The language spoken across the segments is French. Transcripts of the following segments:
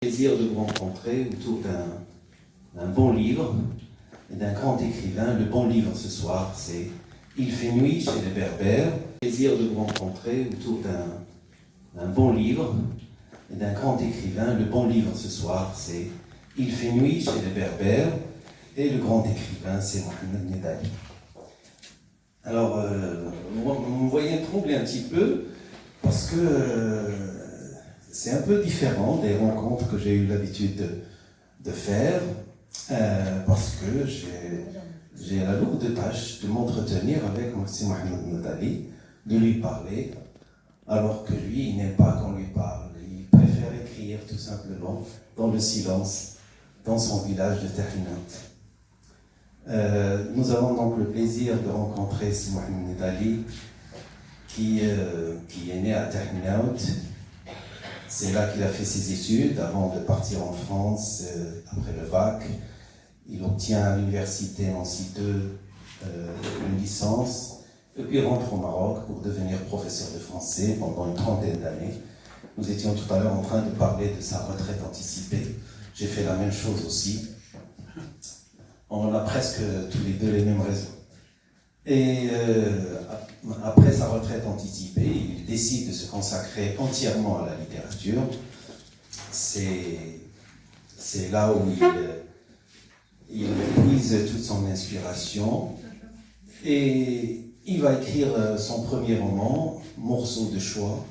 Plaisir de vous rencontrer autour d'un bon livre et d'un grand écrivain. Le bon livre ce soir, c'est Il fait nuit chez les Berbères. Plaisir de vous rencontrer autour d'un bon livre et d'un grand écrivain. Le bon livre ce soir, c'est Il fait nuit chez les Berbères et le grand écrivain, c'est Mohamed Nedali. Alors, vous me voyez troubler un petit peu parce que c'est un peu différent des rencontres que j'ai eu l'habitude de faire, parce que j'ai la lourde tâche de m'entretenir avec Mohamed Nedali, de lui parler, alors que lui, il n'aime pas qu'on lui parle. Il préfère écrire tout simplement dans le silence, dans son village de Terminante. Nous avons donc le plaisir de rencontrer Mohamed Nedali, qui est né à Terminante. C'est là qu'il a fait ses études avant de partir en France après le bac. Il obtient à l'université Nancy 2 une licence et puis rentre au Maroc pour devenir professeur de français pendant une trentaine d'années. Nous étions tout à l'heure en train de parler de sa retraite anticipée. J'ai fait la même chose aussi. On a presque tous les deux les mêmes raisons. Et après sa retraite anticipée, il décide de se consacrer entièrement à la littérature. C'est là où il puise toute son inspiration. Et il va écrire son premier roman, Morceau de choix,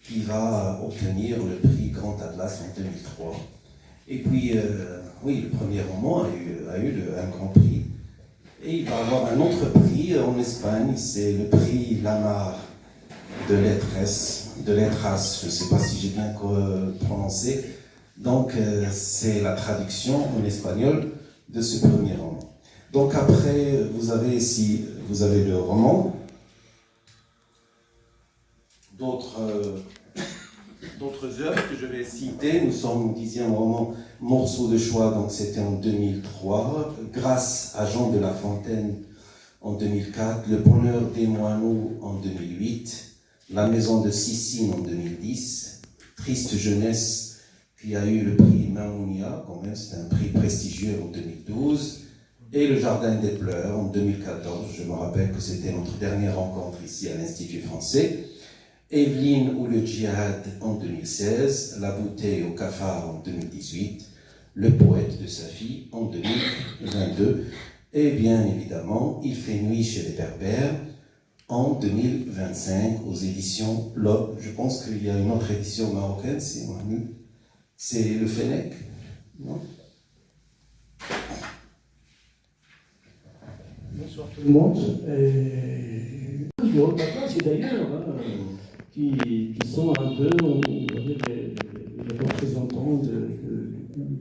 qui va obtenir le prix Grand Atlas en 2003. Et puis, oui, le premier roman a eu un grand prix. Et il va avoir un autre prix en Espagne, c'est le prix Lamar de lettres, je ne sais pas si j'ai bien prononcé. Donc, c'est la traduction en espagnol de ce premier roman. Donc après, vous avez le roman, d'autres œuvres que je vais citer. Nous sommes au 10e roman, Morceau de choix, donc c'était en 2003, Grâce à Jean de La Fontaine en 2004, Le bonheur des moineaux en 2008, La maison de Sissine en 2010, Triste jeunesse, qui a eu le prix Mamounia, quand même, c'est un prix prestigieux en 2012, et Le jardin des pleurs en 2014. Je me rappelle que c'était notre dernière rencontre ici à l'Institut français. Evelyne ou le djihad en 2016, La bouteille au cafard en 2018, Le poète de sa fille en 2022, et bien évidemment, Il fait nuit chez les Berbères en 2025 aux éditions L'Aube. Je pense qu'il y a une autre édition marocaine, c'est le Fennec, non? Bonsoir tout le monde. C'est d'ailleurs qui sont un peu les représentants de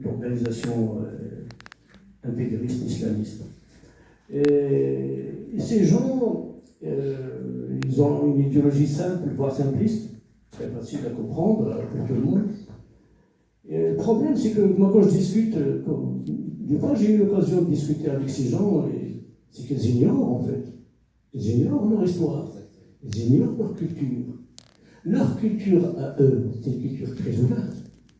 l'organisation intégriste islamiste. Et ces gens, ils ont une idéologie simple, voire simpliste, très facile à comprendre pour tout le monde. Et le problème, c'est que moi, quand je discute, des fois j'ai eu l'occasion de discuter avec ces gens, c'est qu'ils ignorent en fait. Ils ignorent leur histoire, ils ignorent leur culture. Leur culture à eux, c'est une culture très ouverte,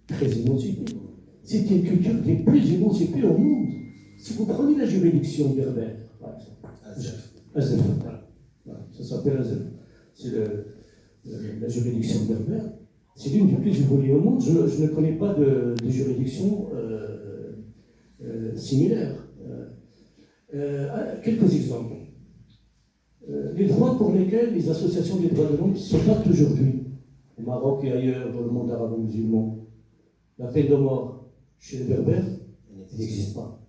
très émancipée. C'est une culture des plus émancipées au monde. Si vous prenez la juridiction berbère, par exemple, Azef, voilà, ça s'appelle Azef. C'est la juridiction berbère. C'est l'une des plus évoluées au monde. Je ne connais pas de juridiction similaire. Quelques exemples. Les droits pour lesquels les associations des droits de l'homme se battent aujourd'hui, au Maroc et ailleurs dans le monde arabo-musulman, la peine de mort chez les Berbères, elle n'existe pas.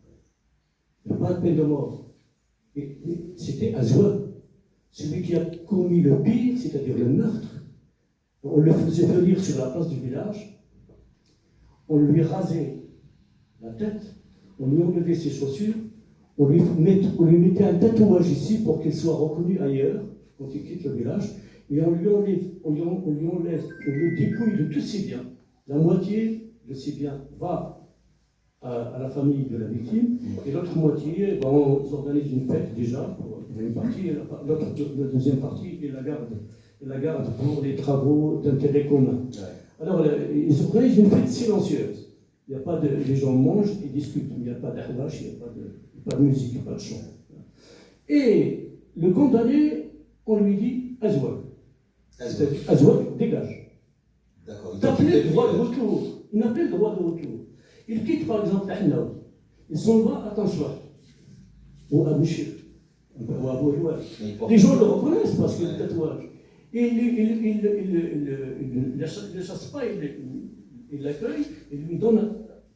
Il n'y a pas de peine de mort. C'était Azouan, celui qui a commis le pire, c'est-à-dire le meurtre. On le faisait venir sur la place du village, on lui rasait la tête, on lui enlevait ses chaussures, on lui mettait un tatouage ici pour qu'il soit reconnu ailleurs, quand il quitte le village, et on le dépouille de tous ses biens. La moitié de ses biens va à la famille de la victime, et l'autre moitié, on organise une fête déjà, pour une partie, et la deuxième partie, et la garde pour les travaux d'intérêt commun. Alors, ils organisent une fête silencieuse. Il n'y a pas de, les gens mangent et discutent. Il n'y a pas d'arwache, il n'y a pas de musique, il n'y a pas de chant. Et le condamné, on lui dit Azouak. C'est-à-dire Azouak, dégage. D'accord. Il n'a plus le droit de retour. Il n'a plus le droit de retour. Il quitte par exemple Tahnaout. Il s'en va à Tansoir. Ou à Michir. Ou à Bouhoual. Les gens le reconnaissent parce qu'il y a le tatouage. Et il ne le chasse pas, il l'accueille, il lui donne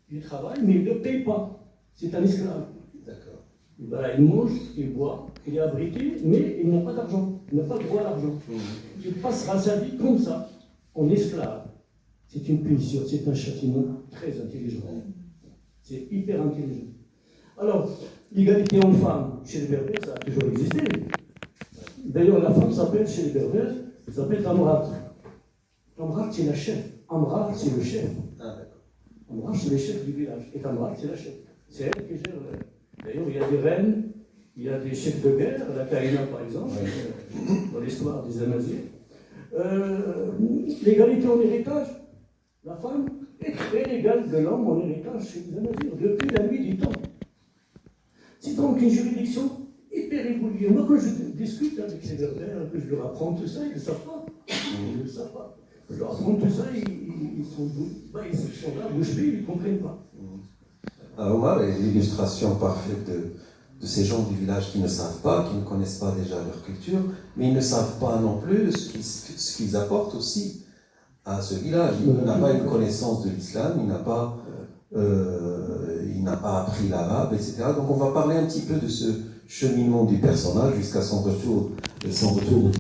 du travail, mais il ne le paye pas. C'est un esclave. D'accord. Voilà, il mange, il boit, il est abrité, mais il n'a pas d'argent. Il n'a pas droit à l'argent. Il passera sa vie comme ça, en esclave. C'est une punition, c'est un châtiment très intelligent. C'est hyper intelligent. Alors, l'égalité homme-femme chez les Berbères, ça a toujours existé. D'ailleurs, la femme s'appelle chez les Berbères, elle s'appelle Amrat. Amrat, c'est la chef. Amrat, c'est le chef. Ah, d'accord. Amrat, c'est le chef du village. Et Amrat, c'est la chef. C'est elle qui gère. D'ailleurs, il y a des reines, il y a des chefs de guerre, la Kaïna par exemple, dans l'histoire des Amazirs. L'égalité en héritage, la femme est très égale de l'homme en héritage chez les Amazirs, depuis la nuit du temps. C'est donc une juridiction hyper évoluée. Moi, quand je discute avec les Berbères, que je leur apprends tout ça, ils ne savent pas. Ils ne savent pas. Je leur apprends tout ça, ils sont là, bouche bée, ils ne comprennent pas. Omar est l'illustration parfaite de ces gens du village qui ne savent pas, qui ne connaissent pas déjà leur culture, mais ils ne savent pas non plus ce qu'ils apportent aussi à ce village. Il n'a pas une connaissance de l'islam, il n'a pas appris l'arabe, etc. Donc on va parler un petit peu de ce cheminement du personnage jusqu'à son retour